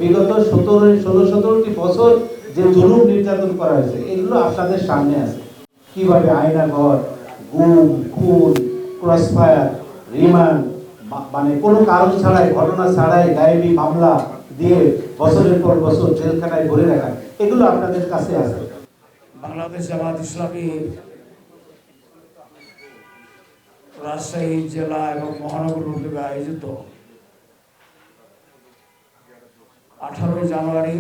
বিগত 16-17টি বছর যে জুলুম নির্যাতন করা হয়েছে এগুলো আপনাদের সামনে আছে। কিভাবে আয়নাঘর, গুম, খুন, ক্রসফায়ার, রিমান্ড, মানে কোনো কারণ ছাড়াই, ঘটনা ছাড়াই গায়েবী মামলা দিয়ে বছরের পর বছর জেলখানায় ভরে রাখা, এগুলো আপনাদের কাছে আছে। বাংলাদেশ জামাত ইসলামী রাজশাহী জেলা এবং মহানগর উদ্যোগে আয়োজিত 18 জানুয়ারি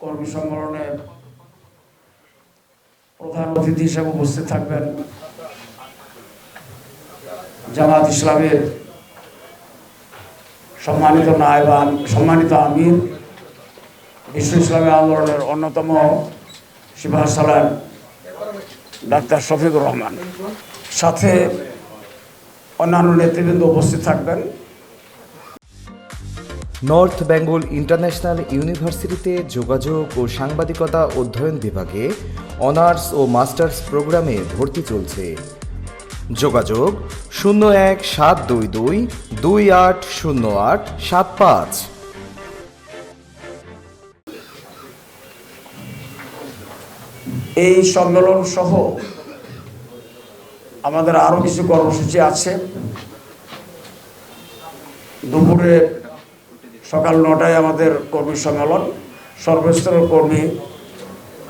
কর্মী সম্মেলনে প্রধান অতিথি হিসেবে উপস্থিত থাকবেন জামাত ইসলামের সম্মানিত আমির, বিশ্ব ইসলামী আন্দোলনের অন্যতম সিপাহ সালার ডাক্তার শফিকুর রহমান, সাথে অন্যান্য নেতৃবৃন্দ উপস্থিত থাকবেন। নর্থ বেঙ্গল ইন্টারন্যাশনাল ইউনিভার্সিটিতে যোগাযোগ ও সাংবাদিকতা অধ্যয়ন বিভাগে অনার্স ও মাস্টার্স প্রোগ্রামে ভর্তি চলছে। যোগাযোগ 01-722-280875। এই সম্মেলন সহ আমাদের আরো কিছু কর্মসূচি আছে। দুপুরে সকাল 9টায় আমাদের কর্মী সম্মেলন, সর্বস্তরের কর্মী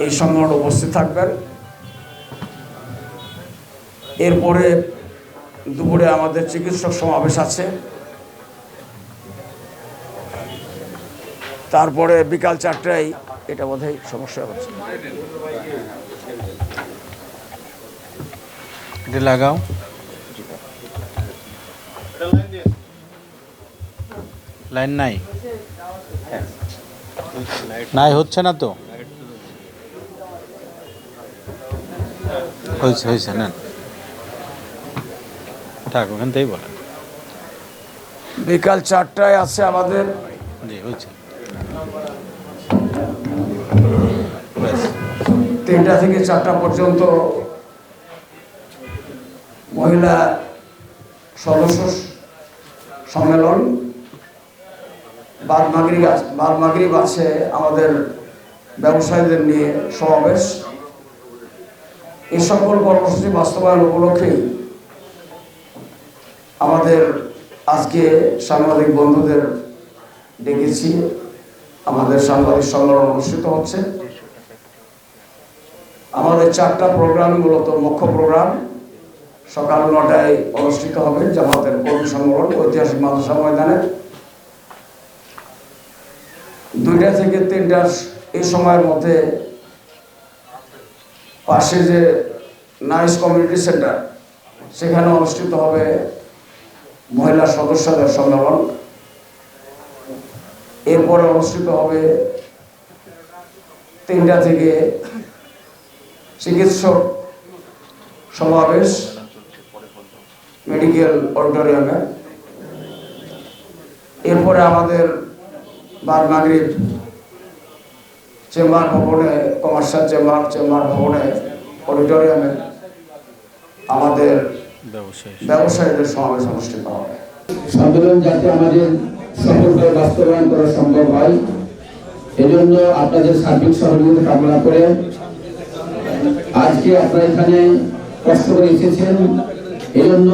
এই সম্মেলনে উপস্থিত থাকবেন। এরপরে দুপুরে আমাদের চিকিৎসক সমাবেশ আছে। তারপরে বিকাল 4টায়, এটা বোধহয় সমস্যা হচ্ছে, এটা লাগাও, লাইন নাই, নাই হচ্ছে না তো, হয়েছে না, থাক ওখান থেকেই বলেন। বিকাল 4টায় আছে আমাদের, জি হয়েছে, 3টা থেকে 4টা পর্যন্ত মহিলা সদস্য সম্মেলন। বাদ মাগরিব আছে আমাদের ব্যবসায়ীদের নিয়ে সমাবেশ। এই সকল কর্মসূচি বাস্তবায়ন উপলক্ষেই আমাদের আজকে সাংবাদিক বন্ধুদের ডেকেছি। আমাদের সাংবাদিক সম্মেলন অনুষ্ঠিত হচ্ছে। আমাদের 4টা প্রোগ্রাম, মূলত মুখ্য প্রোগ্রাম সকাল 9টায় অনুষ্ঠিত হবে জামাতের কর্মী সম্মেলন ঐতিহাসিক মাদ্রাসা ময়দানে। 2টা থেকে 3টার এই সময়ের মধ্যে পাশে যে নাইস কমিউনিটি সেন্টার, সেখানে অনুষ্ঠিত হবে মহিলা সদস্যদের সম্মেলন। এরপরে অনুষ্ঠিত হবে 3টা থেকে চিকিৎসক সমাবেশ মেডিকেল অডিটোরিয়ামে। এরপরে আমাদের বাদ মাগরিব চেম্বার ভবনে, কমার্শিয়াল চেম্বার ভবনে অডিটোরিয়ামে আমাদের ব্যবসায়ীদের সমাবেশ অনুষ্ঠিত হবে। সম্মেলন যাতে আমাদের সফলভাবে বাস্তবায়ন করা সম্ভব হয়, এজন্য আপনাদের সার্বিক সহযোগিতা কামনা করে আজকে আপনারা এখানে কষ্ট করে এসেছেন। এই জন্য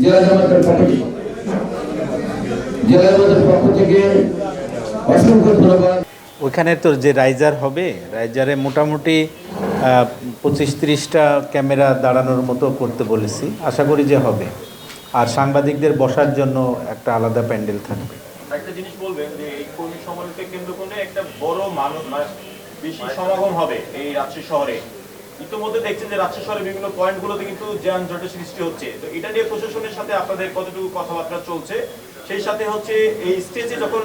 জেলা জামাতের পক্ষ থেকে অসংখ্য ধন্যবাদ। ওইখানে তো যে রাইজার হবে, রাইজারে মোটামুটি 25-30টা ক্যামেরা দাঁড়ানোর মতো করতে বলেছি, আশা করি যে হবে। আর সাংবাদিকদের বসার জন্য একটা আলাদা প্যান্ডেল থাকবে। একটা জিনিস বলবেন যে এই কর্মী সম্মেলনকে কেন্দ্র করে একটা বড় বেশি সমাগম হবে এই রাজশাহী শহরে। ইতিমধ্যে দেখছেন যে রাজশাহী শহরের বিভিন্ন পয়েন্টগুলোতে কিন্তু যানজটের সৃষ্টি হচ্ছে। তো এটা নিয়ে প্রশাসনের সাথে আপনাদের কতটুকু কথাবার্তা চলছে? সেই সাথে হচ্ছে এই স্টেজে যখন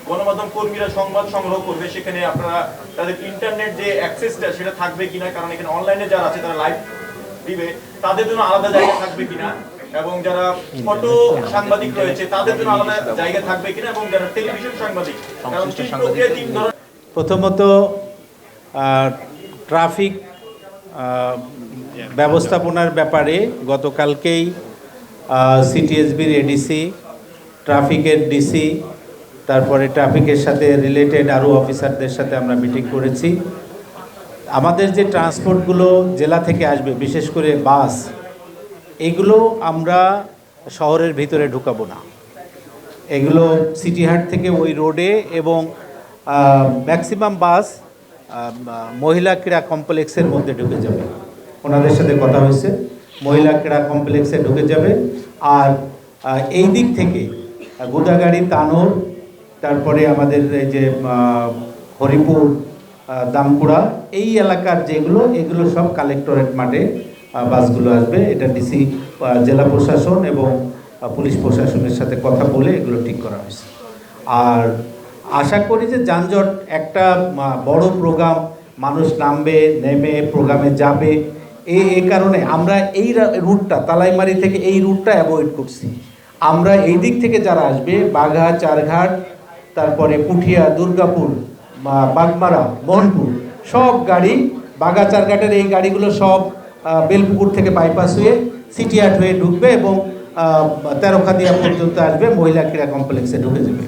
গণমাধ্যম কর্মীরা সংবাদ সংগ্রহ করবে, সেখানে আপনারা তাদের ইন্টারনেট যে অ্যাক্সেসটা সেটা থাকবে কিনা, কারণ এখানে অনলাইনে যারা আছে তারা লাইভ দিবে, তাদের জন্য আলাদা জায়গা থাকবে কিনা, এবং যারা ফটো সাংবাদিক রয়েছে তাদের জন্য আলাদা জায়গা থাকবে কিনা, এবং যারা টেলিভিশন সাংবাদিক, কারণ প্রথমত ট্রাফিক ব্যবস্থাপনার ব্যাপারে গতকালকেই সিটিএসবির এডিসি ট্রাফিকের ডিসি, তারপরে ট্রাফিকের সাথে রিলেটেড আরও অফিসারদের সাথে আমরা মিটিং করেছি। আমাদের যে ট্রান্সপোর্টগুলো জেলা থেকে আসবে, বিশেষ করে বাস, এগুলো আমরা শহরের ভিতরে ঢুকাবো না। এগুলো সিটিহাট থেকে ওই রোডে, এবং ম্যাক্সিমাম বাস মহিলা ক্রীড়া কমপ্লেক্সের মধ্যে ঢুকে যাবে। ওনাদের সাথে কথা হয়েছে, মহিলা ক্রীড়া কমপ্লেক্সে ঢুকে যাবে। আর এই দিক থেকে গোদাগাড়ি, তানোর, তারপরে আমাদের এই যে হরিপুর, দামকুড়া, এই এলাকার যেগুলো, এগুলো সব কালেক্টরেট মাঠে বাসগুলো আসবে। এটা ডিসি, জেলা প্রশাসন এবং পুলিশ প্রশাসনের সাথে কথা বলে এগুলো ঠিক করা হয়েছে। আর আশা করি যে যানজট, একটা বড় প্রোগ্রাম, মানুষ নামবে, নেমে প্রোগ্রামে যাবে, এই কারণে আমরা এই রুটটা, তালাইমারি থেকে এই রুটটা অ্যাভয়েড করছি। আমরা এই দিক থেকে যারা আসবে, বাঘা, চারঘাট, তারপরে পুঠিয়া, দুর্গাপুর, বাগমারা, মোহনপুর, সব গাড়ি, বাঘা চারঘাটের এই গাড়িগুলো সব বেলপুকুর থেকে বাইপাস হয়ে সিটিহাট হয়ে ঢুকবে এবং তেরোখাদিয়া পর্যন্ত আসবে, মহিলা ক্রীড়া কমপ্লেক্সে ঢুকে যাবে।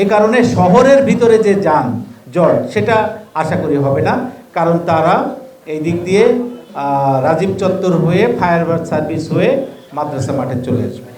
এ কারণে শহরের ভিতরে যে যানজট, সেটা আশা করি হবে না, কারণ তারা এই দিক দিয়ে রাজীব চত্বর হয়ে, ফায়ার সার্ভিস হয়ে মাদ্রাসা মাঠে চলে আসবে।